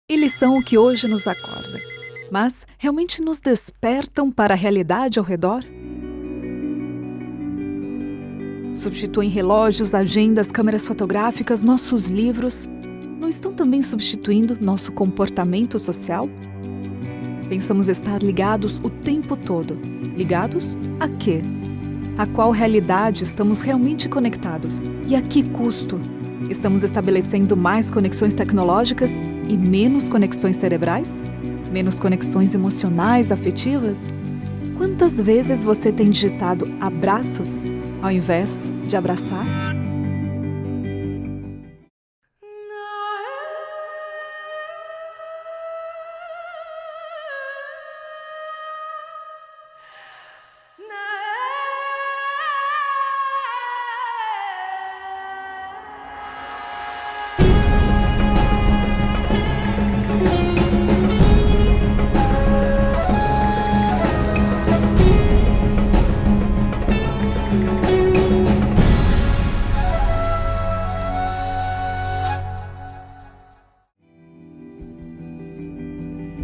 Eles são o que hoje nos acorda, mas realmente nos despertam para a realidade ao redor? Substituem relógios, agendas, câmeras fotográficas, nossos livros? Não estão também substituindo nosso comportamento social? Pensamos estar ligados o tempo todo. Ligados a quê? A qual realidade estamos realmente conectados? E a que custo? Estamos estabelecendo mais conexões tecnológicas e menos conexões cerebrais? Menos conexões emocionais, afetivas? Quantas vezes você tem digitado abraços ao invés de abraçar?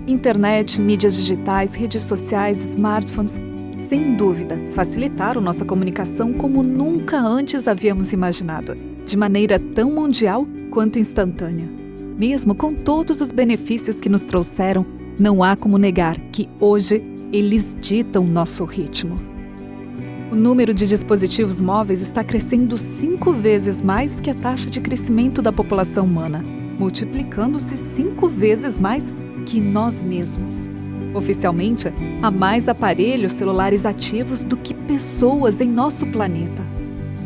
Internet, mídias digitais, redes sociais, smartphones, sem dúvida, facilitaram nossa comunicação como nunca antes havíamos imaginado, de maneira tão mundial quanto instantânea. Mesmo com todos os benefícios que nos trouxeram, não há como negar que hoje eles ditam nosso ritmo. O número de dispositivos móveis está crescendo 5 vezes mais que a taxa de crescimento da população humana, multiplicando-se 5 vezes mais que nós mesmos. Oficialmente, há mais aparelhos celulares ativos do que pessoas em nosso planeta.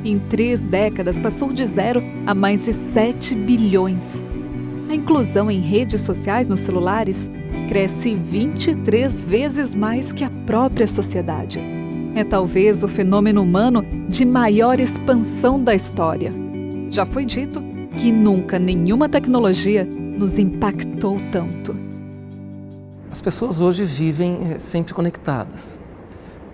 Em 3 décadas, passou de 0 a mais de 7 bilhões. A inclusão em redes sociais nos celulares cresce 23 vezes mais que a própria sociedade. É talvez o fenômeno humano de maior expansão da história. Já foi dito que nunca nenhuma tecnologia nos impactou tanto. As pessoas hoje vivem sempre conectadas,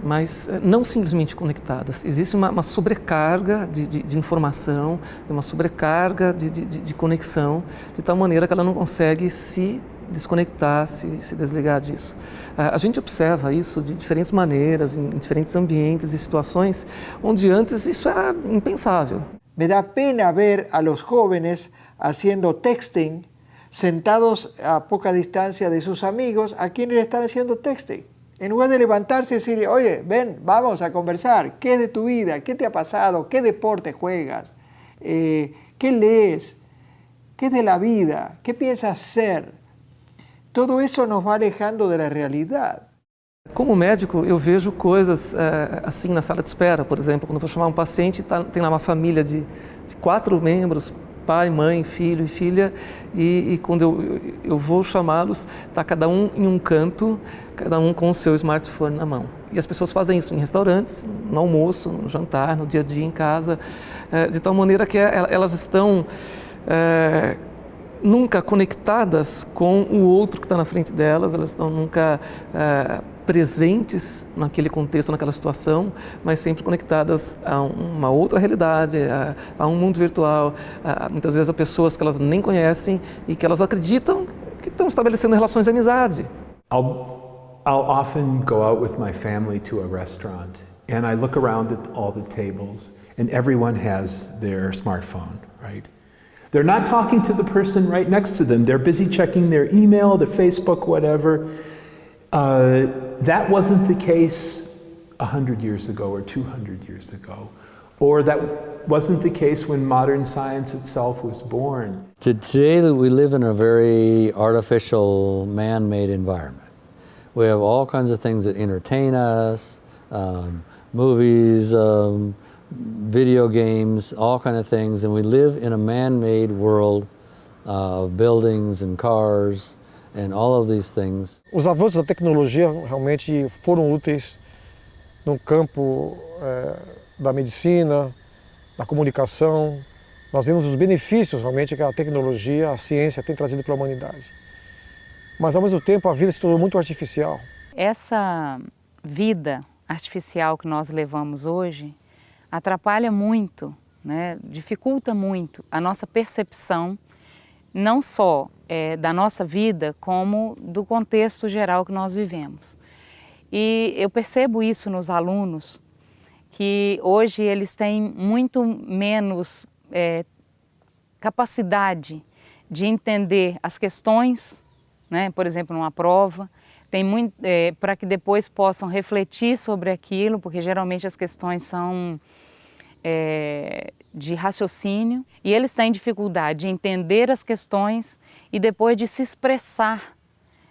mas não simplesmente conectadas. Existe uma sobrecarga de informação, uma sobrecarga de conexão, de tal maneira que ela não consegue se desconectar, se desligar disso. A gente observa isso de diferentes maneiras, em diferentes ambientes e situações, onde antes isso era impensável. Me dá pena ver a los jóvenes haciendo texting, sentados a poca distancia de sus amigos, a quienes están haciendo texting. En lugar de levantarse y decir, oye, ven, vamos a conversar, ¿qué es de tu vida? ¿Qué te ha pasado? ¿Qué deporte juegas? ¿Qué lees? ¿Qué es de la vida? ¿Qué piensas ser? Todo eso nos va alejando de la realidad. Como médico, eu vejo coisas assim na sala de espera, por exemplo, quando eu vou chamar um paciente, tem lá uma família de 4 membros, pai, mãe, filho e filha, e quando eu vou chamá-los, está cada um em um canto, cada um com o seu smartphone na mão. E as pessoas fazem isso em restaurantes, no almoço, no jantar, no dia a dia em casa, de tal maneira que elas estão nunca conectadas com o outro que está na frente delas, elas estão nunca presentes naquele contexto, naquela situação, mas sempre conectadas a uma outra realidade, a um mundo virtual, muitas vezes a pessoas que elas nem conhecem e que elas acreditam que estão estabelecendo relações de amizade. I'll often go out with my family to a restaurant and I look around at all the tables and everyone has their smartphone, right? They're not talking to the person right next to them. They're busy checking their email, their Facebook, whatever. That wasn't the case 100 years ago or 200 years ago, or that wasn't the case when modern science itself was born. Today we live in a very artificial, man-made environment. We have all kinds of things that entertain us, movies, video games, all kinds of things, and we live in a man-made world of buildings and cars and all of these things. Os avanços da tecnologia realmente foram úteis no campo da medicina, da comunicação. Nós vemos os benefícios realmente que a tecnologia, a ciência tem trazido para a humanidade. Mas ao mesmo tempo a vida se tornou muito artificial. Essa vida artificial que nós levamos hoje atrapalha muito, né? Dificulta muito a nossa percepção não só da nossa vida, como do contexto geral que nós vivemos. E eu percebo isso nos alunos, que hoje eles têm muito menos capacidade de entender as questões, né? Por exemplo, numa prova, tem muito para que depois possam refletir sobre aquilo, porque geralmente as questões são de raciocínio, e eles têm dificuldade de entender as questões e depois de se expressar,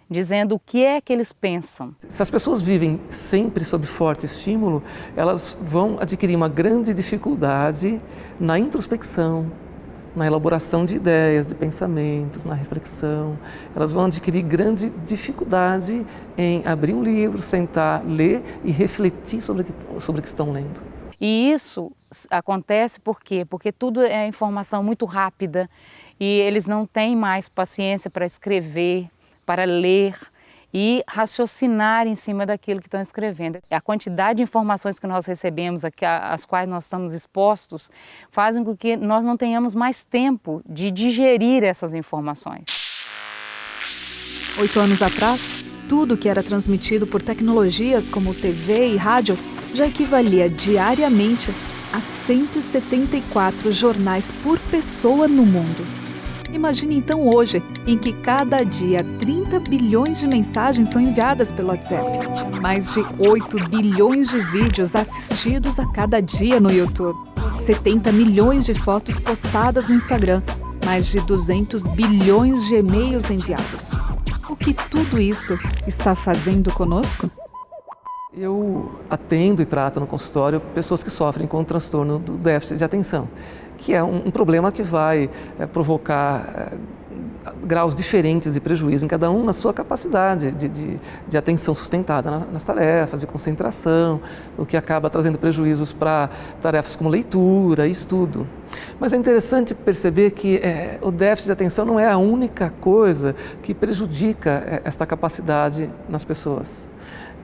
dizendo o que é que eles pensam. Se as pessoas vivem sempre sob forte estímulo, elas vão adquirir uma grande dificuldade na introspecção, na elaboração de ideias, de pensamentos, na reflexão. Elas vão adquirir grande dificuldade em abrir um livro, sentar, ler e refletir sobre o que estão lendo. E isso acontece por quê? Porque tudo é informação muito rápida e eles não têm mais paciência para escrever, para ler e raciocinar em cima daquilo que estão escrevendo. A quantidade de informações que nós recebemos, às quais nós estamos expostos, fazem com que nós não tenhamos mais tempo de digerir essas informações. 8 anos atrás, tudo que era transmitido por tecnologias como TV e rádio já equivalia diariamente a 174 jornais por pessoa no mundo. Imagine então hoje, em que cada dia 30 bilhões de mensagens são enviadas pelo WhatsApp, mais de 8 bilhões de vídeos assistidos a cada dia no YouTube, 70 milhões de fotos postadas no Instagram, mais de 200 bilhões de e-mails enviados. O que tudo isto está fazendo conosco? Eu atendo e trato no consultório pessoas que sofrem com o transtorno do déficit de atenção, que é um problema que vai provocar graus diferentes de prejuízo em cada um na sua capacidade de atenção sustentada nas tarefas, de concentração, o que acaba trazendo prejuízos para tarefas como leitura e estudo. Mas é interessante perceber que o déficit de atenção não é a única coisa que prejudica esta capacidade nas pessoas.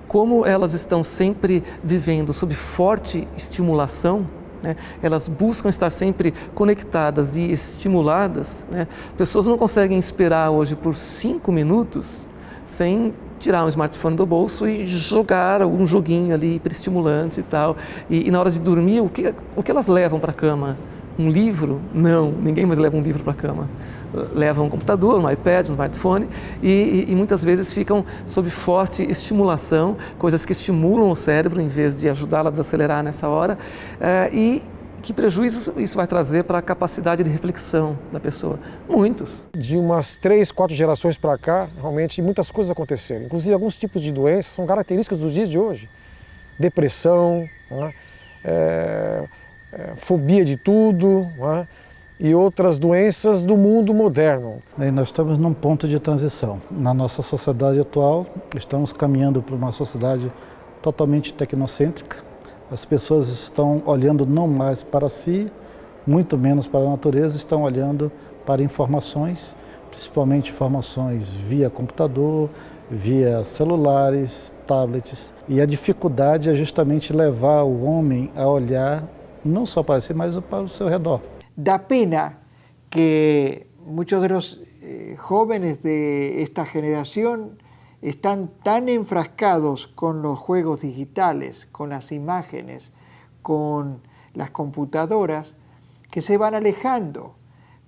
Como elas estão sempre vivendo sob forte estimulação, né, elas buscam estar sempre conectadas e estimuladas, né, pessoas não conseguem esperar hoje por 5 minutos sem tirar um smartphone do bolso e jogar algum joguinho ali hiperestimulante e tal. E na hora de dormir, o que elas levam para a cama? Um livro? Não, ninguém mais leva um livro para a cama. Levam um computador, um iPad, um smartphone e muitas vezes ficam sob forte estimulação, coisas que estimulam o cérebro em vez de ajudá-lo a desacelerar nessa hora. E que prejuízo isso vai trazer para a capacidade de reflexão da pessoa? Muitos. De umas 3, 4 gerações para cá, realmente muitas coisas aconteceram. Inclusive alguns tipos de doenças são características dos dias de hoje. Depressão, né? Fobia de tudo, né? E outras doenças do mundo moderno. E nós estamos num ponto de transição. Na nossa sociedade atual, estamos caminhando para uma sociedade totalmente tecnocêntrica. As pessoas estão olhando não mais para si, muito menos para a natureza, estão olhando para informações, principalmente informações via computador, via celulares, tablets. E a dificuldade é justamente levar o homem a olhar não só para si, mas para o seu redor. Da pena que muchos de los jóvenes de esta generación están tan enfrascados con los juegos digitales, con las imágenes, con las computadoras, que se van alejando.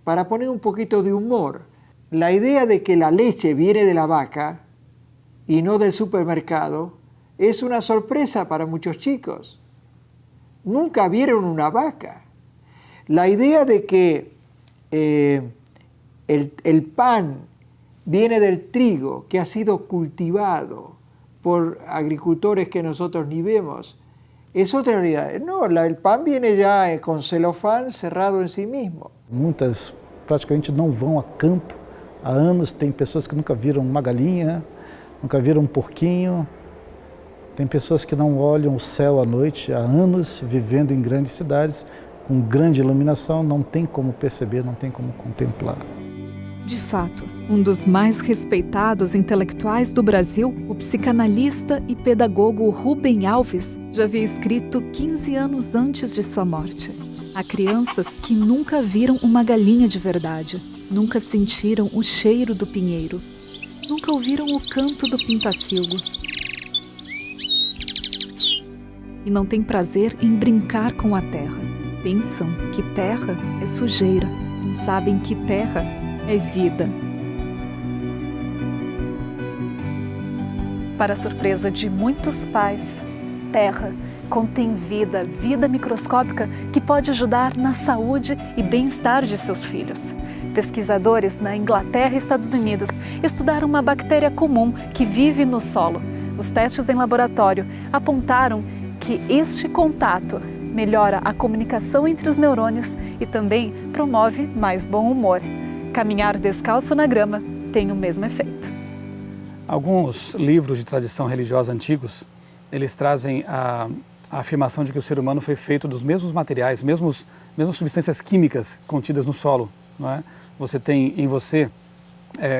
Para poner un poquito de humor, la idea de que la leche viene de la vaca y no del supermercado es una sorpresa para muchos chicos. Nunca vieron una vaca. La idea de que el pan viene del trigo que ha sido cultivado por agricultores que nosotros ni vemos, es otra realidad. No, el pan viene ya con celofán cerrado en sí mismo. Muitas praticamente não vão a campo há anos. Tem pessoas que nunca viram uma galinha, nunca viram um porquinho. Tem pessoas que não olham o céu à noite há anos, vivendo em grandes cidades, com grande iluminação, não tem como perceber, não tem como contemplar. De fato, um dos mais respeitados intelectuais do Brasil, o psicanalista e pedagogo Rubem Alves, já havia escrito 15 anos antes de sua morte: há crianças que nunca viram uma galinha de verdade. Nunca sentiram o cheiro do pinheiro. Nunca ouviram o canto do pintacilgo. E não têm prazer em brincar com a terra. Pensam que terra é sujeira. Não sabem que terra é vida. Para a surpresa de muitos pais, terra contém vida, vida microscópica que pode ajudar na saúde e bem-estar de seus filhos. Pesquisadores na Inglaterra e Estados Unidos estudaram uma bactéria comum que vive no solo. Os testes em laboratório apontaram que este contato melhora a comunicação entre os neurônios e também promove mais bom humor. Caminhar descalço na grama tem o mesmo efeito. Alguns livros de tradição religiosa antigos, eles trazem a afirmação de que o ser humano foi feito dos mesmos materiais, mesmas substâncias químicas contidas no solo, não é? Você tem em você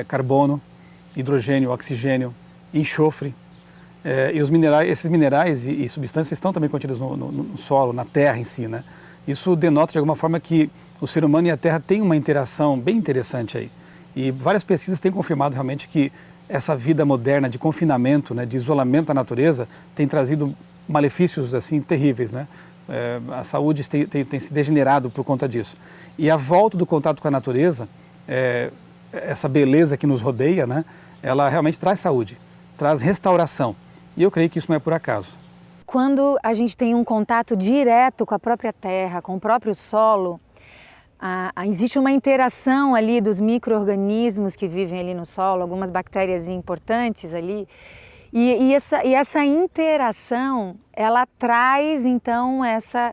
carbono, hidrogênio, oxigênio, enxofre, e esses minerais e substâncias estão também contidas no solo, na terra em si, né? Isso denota de alguma forma que o ser humano e a terra têm uma interação bem interessante aí. E várias pesquisas têm confirmado realmente que essa vida moderna de confinamento, né, de isolamento da natureza, tem trazido malefícios assim terríveis, né? A saúde tem se degenerado por conta disso. E a volta do contato com a natureza, essa beleza que nos rodeia, né, ela realmente traz saúde, traz restauração. E eu creio que isso não é por acaso. Quando a gente tem um contato direto com a própria terra, com o próprio solo, existe uma interação ali dos micro-organismos que vivem ali no solo, algumas bactérias importantes ali, e essa interação, ela traz então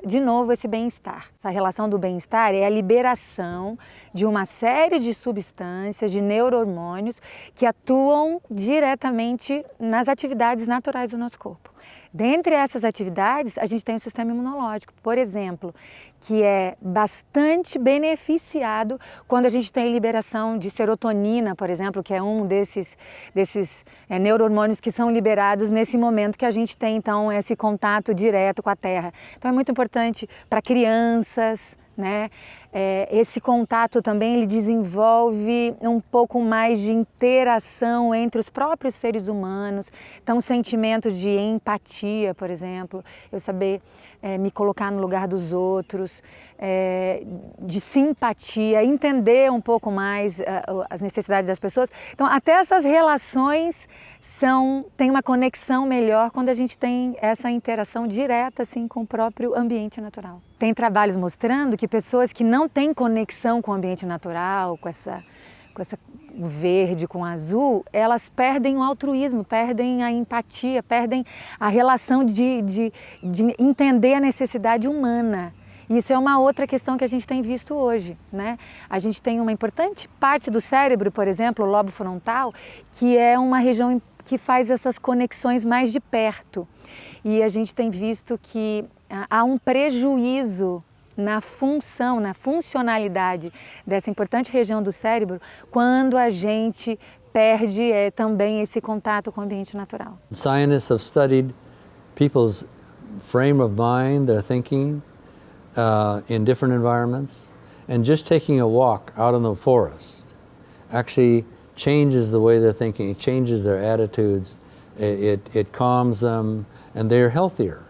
de novo esse bem-estar. Essa relação do bem-estar é a liberação de uma série de substâncias, de neurohormônios que atuam diretamente nas atividades naturais do nosso corpo. Dentre essas atividades, a gente tem o sistema imunológico, por exemplo, que é bastante beneficiado quando a gente tem liberação de serotonina, por exemplo, que é um desses neurohormônios que são liberados nesse momento que a gente tem, então, esse contato direto com a terra. Então, é muito importante para crianças, né? Esse contato também ele desenvolve um pouco mais de interação entre os próprios seres humanos, então sentimentos de empatia, por exemplo, eu saber me colocar no lugar dos outros, de simpatia, entender um pouco mais as necessidades das pessoas. Então até essas relações têm uma conexão melhor quando a gente tem essa interação direta assim, com o próprio ambiente natural. Tem trabalhos mostrando que pessoas que não têm conexão com o ambiente natural, com essa verde, com azul, elas perdem o altruísmo, perdem a empatia, perdem a relação de entender a necessidade humana. Isso é uma outra questão que a gente tem visto hoje, né? A gente tem uma importante parte do cérebro, por exemplo, o lobo frontal, que é uma região que faz essas conexões mais de perto. E a gente tem visto que há um prejuízo na funcionalidade dessa importante região do cérebro quando a gente perde também esse contato com o ambiente natural. Scientists have studied people's frame of mind, their thinking in different environments, and just taking a walk out in the forest actually changes the way they're thinking, it changes their attitudes, it calms them, and they're healthier.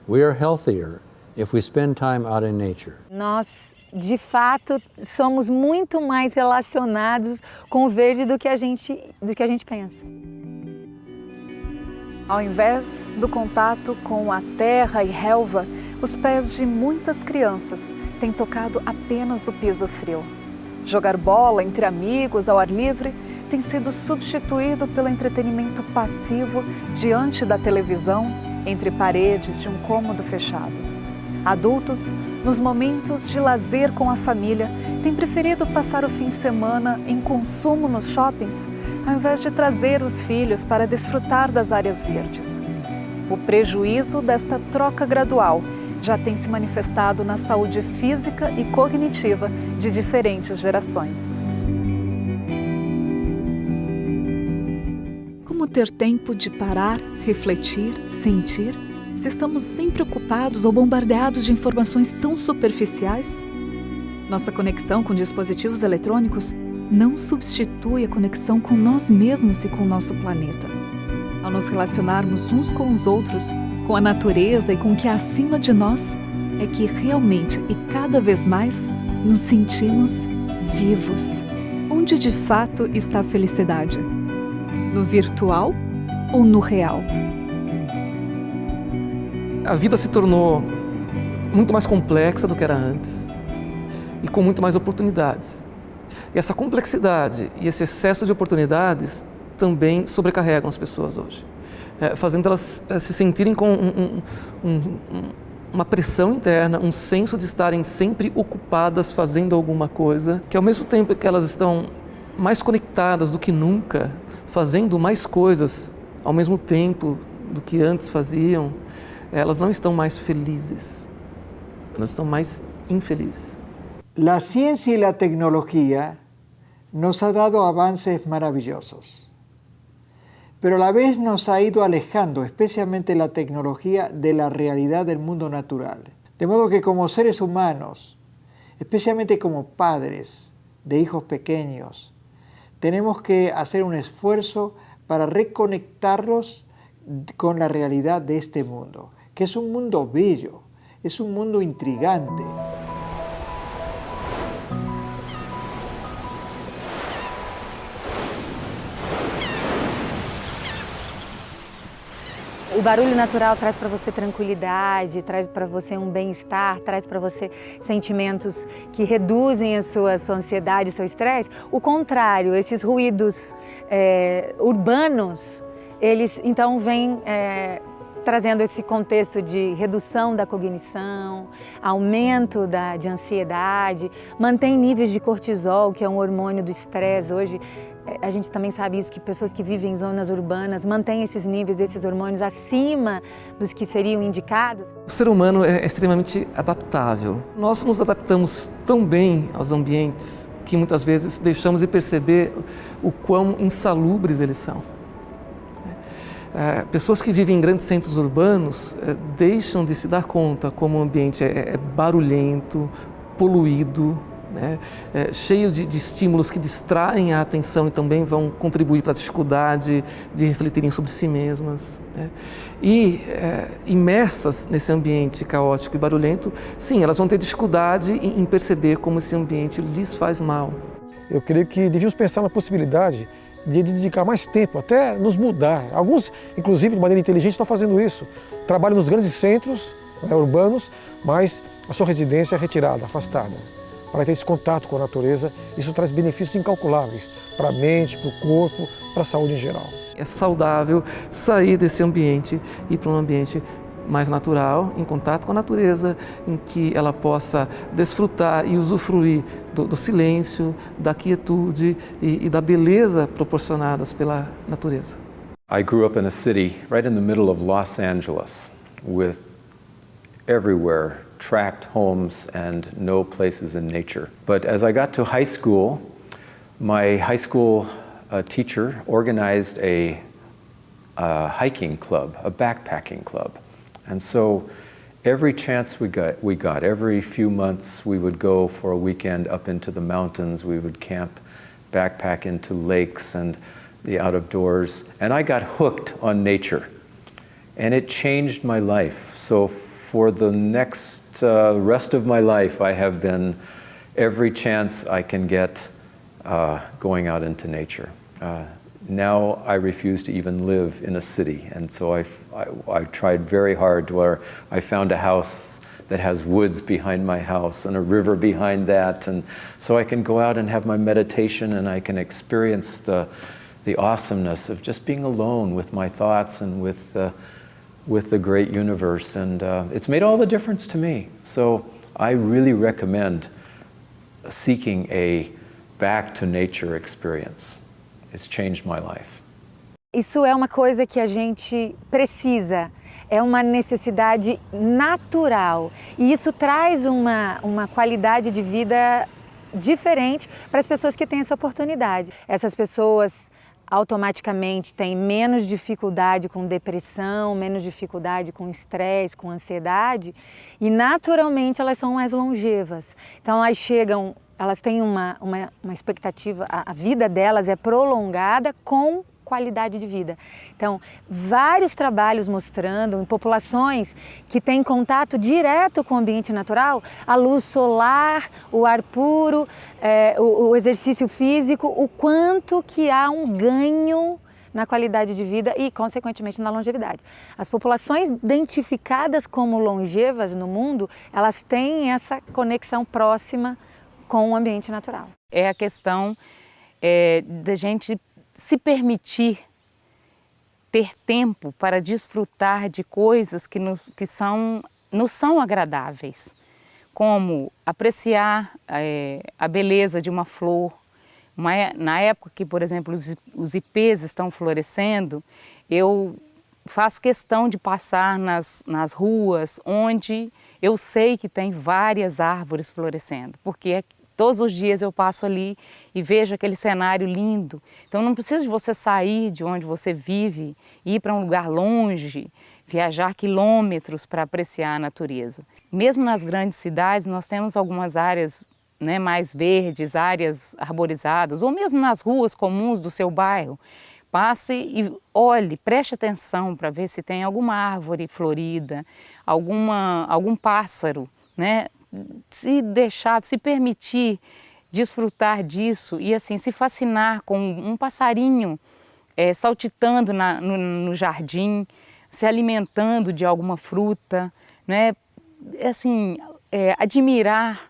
We are healthier if we spend time out in nature. Nós, de fato, somos muito mais relacionados com o verde do que a gente pensa. Ao invés do contato com a terra e relva, os pés de muitas crianças têm tocado apenas o piso frio. Jogar bola entre amigos ao ar livre tem sido substituído pelo entretenimento passivo diante da televisão, entre paredes de um cômodo fechado. Adultos, nos momentos de lazer com a família, têm preferido passar o fim de semana em consumo nos shoppings, ao invés de trazer os filhos para desfrutar das áreas verdes. O prejuízo desta troca gradual já tem se manifestado na saúde física e cognitiva de diferentes gerações. Como ter tempo de parar, refletir, sentir, se estamos sempre ocupados ou bombardeados de informações tão superficiais? Nossa conexão com dispositivos eletrônicos não substitui a conexão com nós mesmos e com o nosso planeta. Ao nos relacionarmos uns com os outros, com a natureza e com o que há acima de nós, é que realmente e cada vez mais nos sentimos vivos. Onde de fato está a felicidade? No virtual ou no real? A vida se tornou muito mais complexa do que era antes e com muito mais oportunidades. E essa complexidade e esse excesso de oportunidades também sobrecarregam as pessoas hoje, fazendo elas se sentirem com uma pressão interna, um senso de estarem sempre ocupadas fazendo alguma coisa, que ao mesmo tempo que elas estão mais conectadas do que nunca, fazendo mais coisas ao mesmo tempo do que antes faziam, elas não estão mais felizes, elas estão mais infelizes. La ciencia y la tecnología nos ha dado avances maravillosos, pero a la vez nos ha ido alejando, especialmente la tecnología, de la realidad del mundo natural. De modo que como seres humanos, especialmente como padres de hijos pequeños, tenemos que hacer un esfuerzo para reconectarlos con la realidad de este mundo, que es un mundo bello, es un mundo intrigante. O barulho natural traz para você tranquilidade, traz para você um bem-estar, traz para você sentimentos que reduzem a sua ansiedade, o seu estresse. O contrário, esses ruídos urbanos, eles então vêm trazendo esse contexto de redução da cognição, aumento de ansiedade, mantém níveis de cortisol, que é um hormônio do estresse. Hoje a gente também sabe isso, que pessoas que vivem em zonas urbanas mantêm esses níveis desses hormônios acima dos que seriam indicados. O ser humano é extremamente adaptável. Nós nos adaptamos tão bem aos ambientes que muitas vezes deixamos de perceber o quão insalubres eles são. Pessoas que vivem em grandes centros urbanos deixam de se dar conta como o ambiente é barulhento, poluído, cheio de estímulos que distraem a atenção e também vão contribuir para a dificuldade de refletirem sobre si mesmas. E imersas nesse ambiente caótico e barulhento, sim, elas vão ter dificuldade em perceber como esse ambiente lhes faz mal. Eu creio que devíamos pensar na possibilidade de dedicar mais tempo, até nos mudar. Alguns, inclusive, de maneira inteligente, estão fazendo isso. Trabalham nos grandes centros urbanos, mas a sua residência é retirada, afastada. Para ter esse contato com a natureza, isso traz benefícios incalculáveis para a mente, para o corpo, para a saúde em geral. É saudável sair desse ambiente e ir para um ambiente mais natural, em contato com a natureza, em que ela possa desfrutar e usufruir do silêncio, da quietude e da beleza proporcionadas pela natureza. I grew up in a city right in the middle of Los Angeles with everywhere tract homes and no places in nature. But as I got to high school, my high school teacher organized a hiking club, a backpacking club. And so every chance we got, every few months we would go for a weekend up into the mountains, we would camp, backpack into lakes and the out of doors, and I got hooked on nature. And it changed my life. So for the next rest of my life, I have been every chance I can get going out into nature. Now I refuse to even live in a city, and so I tried very hard to where I found a house that has woods behind my house and a river behind that, and so I can go out and have my meditation and I can experience the awesomeness of just being alone with my thoughts and with the great universe, and it's made all the difference to me. So I really recommend seeking a back to nature experience. It's changed my life. Isso é uma coisa que a gente precisa, é uma necessidade natural e isso traz uma qualidade de vida diferente para as pessoas que têm essa oportunidade. Essas pessoas automaticamente têm menos dificuldade com depressão, menos dificuldade com estresse, com ansiedade e naturalmente elas são mais longevas. Então elas chegam elas têm uma expectativa, a vida delas é prolongada com qualidade de vida. Então, vários trabalhos mostrando em populações que têm contato direto com o ambiente natural, a luz solar, o ar puro, o exercício físico, o quanto que há um ganho na qualidade de vida e, consequentemente, na longevidade. As populações identificadas como longevas no mundo, elas têm essa conexão próxima com o ambiente natural. É a questão da gente se permitir ter tempo para desfrutar de coisas que nos são agradáveis, como apreciar a beleza de uma flor. Na época que, por exemplo, os ipês estão florescendo, eu faço questão de passar nas ruas onde eu sei que tem várias árvores florescendo, porque todos os dias eu passo ali e vejo aquele cenário lindo. Então não precisa de você sair de onde você vive, ir para um lugar longe, viajar quilômetros para apreciar a natureza. Mesmo nas grandes cidades nós temos algumas áreas, né, mais verdes, áreas arborizadas, ou mesmo nas ruas comuns do seu bairro. Passe e olhe, preste atenção para ver se tem alguma árvore florida, algum pássaro, né? Se permitir desfrutar disso e assim se fascinar com um passarinho saltitando no jardim, se alimentando de alguma fruta, né? Assim, admirar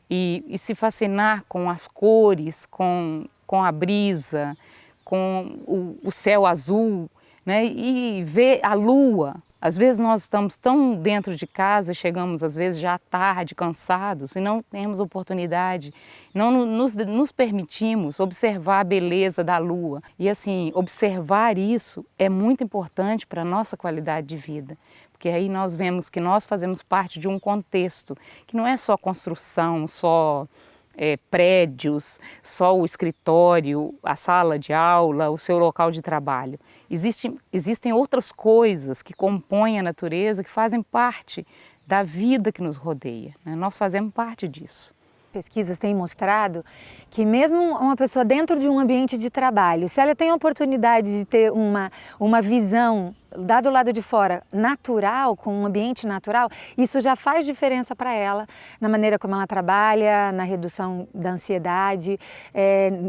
e se fascinar com as cores, com a brisa, com o céu azul, né? E ver a lua. Às vezes nós estamos tão dentro de casa, chegamos às vezes já à tarde, cansados, e não temos oportunidade, não nos permitimos observar a beleza da lua. E assim, observar isso é muito importante para a nossa qualidade de vida, porque aí nós vemos que nós fazemos parte de um contexto, que não é só construção, só prédios, só o escritório, a sala de aula, o seu local de trabalho. Existem outras coisas que compõem a natureza, que fazem parte da vida que nos rodeia, né? Nós fazemos parte disso. Pesquisas têm mostrado que mesmo uma pessoa dentro de um ambiente de trabalho, se ela tem a oportunidade de ter uma visão do lado de fora natural, com um ambiente natural, isso já faz diferença para ela na maneira como ela trabalha, na redução da ansiedade,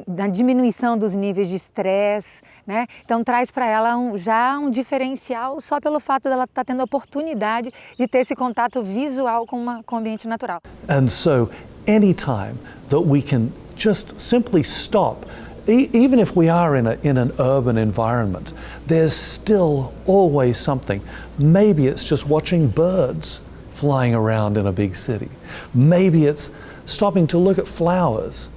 na diminuição dos níveis de estresse, né? Então traz para ela já um diferencial só pelo fato dela estar tendo a oportunidade de ter esse contato visual com o ambiente natural. And so anytime that we can just simply stop, even if we are in an urban environment, there's still always something. Maybe it's just watching birds flying around in a big city. Maybe it's stopping to look at flowers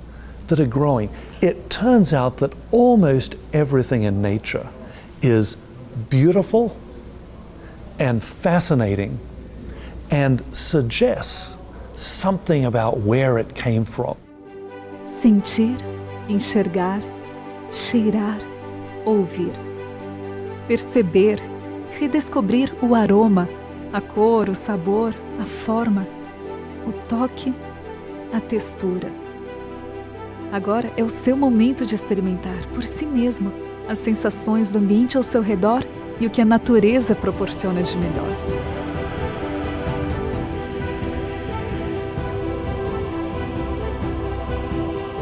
that are growing. It turns out that almost everything in nature is beautiful and fascinating and suggests something about where it came from. Sentir, enxergar, cheirar, ouvir. Perceber, redescobrir o aroma, a cor, o sabor, a forma, o toque, a textura. Agora é o seu momento de experimentar por si mesmo as sensações do ambiente ao seu redor e o que a natureza proporciona de melhor.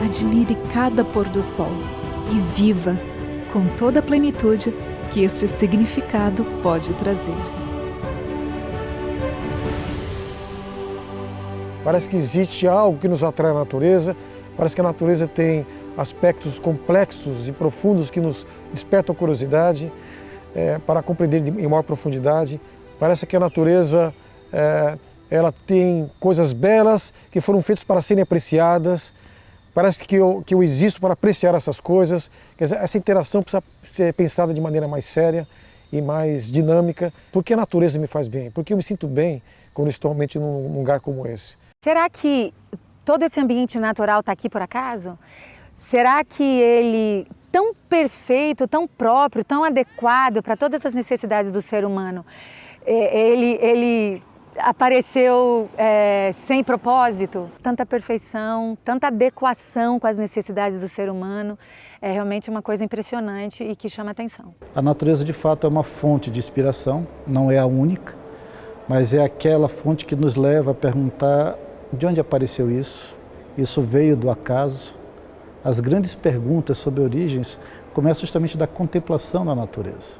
Admire cada pôr do sol e viva com toda a plenitude que este significado pode trazer. Parece que existe algo que nos atrai à natureza, parece que a natureza tem aspectos complexos e profundos que nos despertam a curiosidade para compreender em maior profundidade. Parece que a natureza ela tem coisas belas que foram feitas para serem apreciadas. Parece que eu existo para apreciar essas coisas. Quer dizer, essa interação precisa ser pensada de maneira mais séria e mais dinâmica. Porque a natureza me faz bem? Porque eu me sinto bem quando estou realmente num lugar como esse. Será que todo esse ambiente natural está aqui por acaso? Será que ele, tão perfeito, tão próprio, tão adequado para todas as necessidades do ser humano, ele apareceu sem propósito. Tanta perfeição, tanta adequação com as necessidades do ser humano, é realmente uma coisa impressionante e que chama atenção. A natureza, de fato, é uma fonte de inspiração, não é a única, mas é aquela fonte que nos leva a perguntar de onde apareceu isso, isso veio do acaso. As grandes perguntas sobre origens começam justamente da contemplação da natureza.